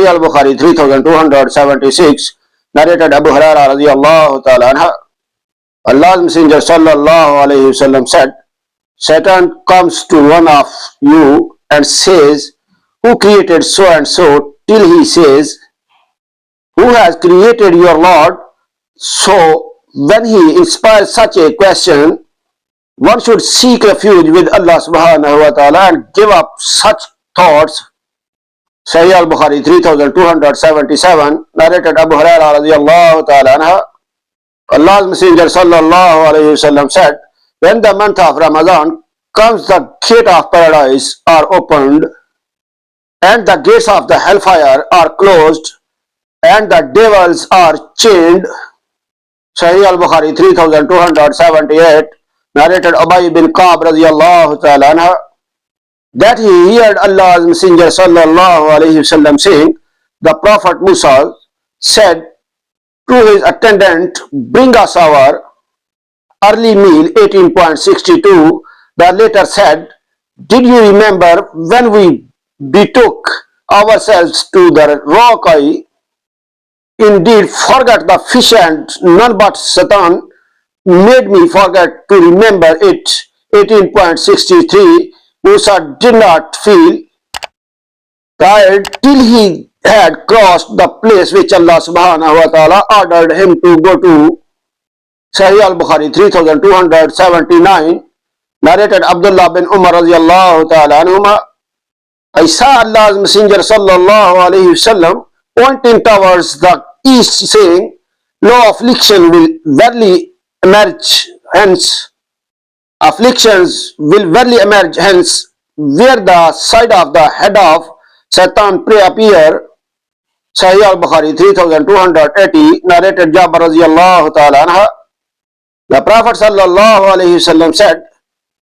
Sahih Al-Bukhari 3276, narrated Abu Hurairah radiyallahu ta'ala anha. Allah's Messenger sallallahu alayhi wasallam said, Satan comes to one of you and says, who created so and so, till he says, who has created your Lord? So when he inspires such a question, one should seek refuge with Allah subhanahu wa ta'ala and give up such thoughts. Sahih Al-Bukhari 3277, narrated Abu Hurairah radiyallahu ta'ala anha. Allah's Messenger sallallahu alayhi wasallam said, when the month of Ramadan comes, the gate of paradise are opened, and the gates of the hellfire are closed, and the devils are chained. Sahih Al-Bukhari 3278, narrated Ubay bin Ka'b radiyallahu ta'ala anha, that he heard Allah's Messenger sallallahu alayhi wasallam saying, the Prophet Musa said to his attendant, bring us our early meal. 18.62. The latter said, did you remember when we betook ourselves to the rock? I indeed forgot the fish, and none but Satan made me forget to remember it. 18.63. Musa did not feel tired till he had crossed the place which Allah subhanahu wa ta'ala ordered him to go to. Sahih Al-Bukhari 3279, narrated Abdullah bin Umar radiyallahu ta'ala anhuma, I saw Allah's Messenger sallallahu alayhi wasallam pointing towards the east, saying, no affliction will verily emerge hence. Afflictions will verily emerge hence, where the side of the head of Satan prey appear. Sahih Al-Bukhari 3280, narrated Jabir radiyallahu ta'ala anha. The Prophet sallallahu alayhi wasallam said,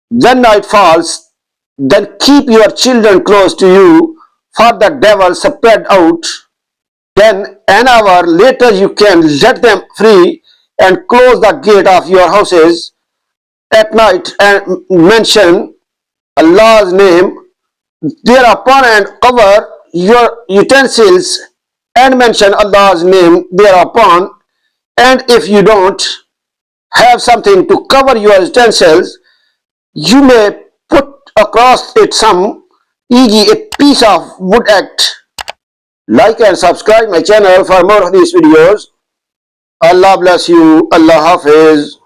when night falls, then keep your children close to you, for the devil spread out. Then an hour later you can let them free and close the gate of your houses at night and mention Allah's name thereupon, and cover your utensils and mention Allah's name thereupon. And if you don't have something to cover your utensils, you may put across it some, e.g. a piece of wood act. Like and subscribe my channel for more of these videos. Allah bless you. Allah Hafiz.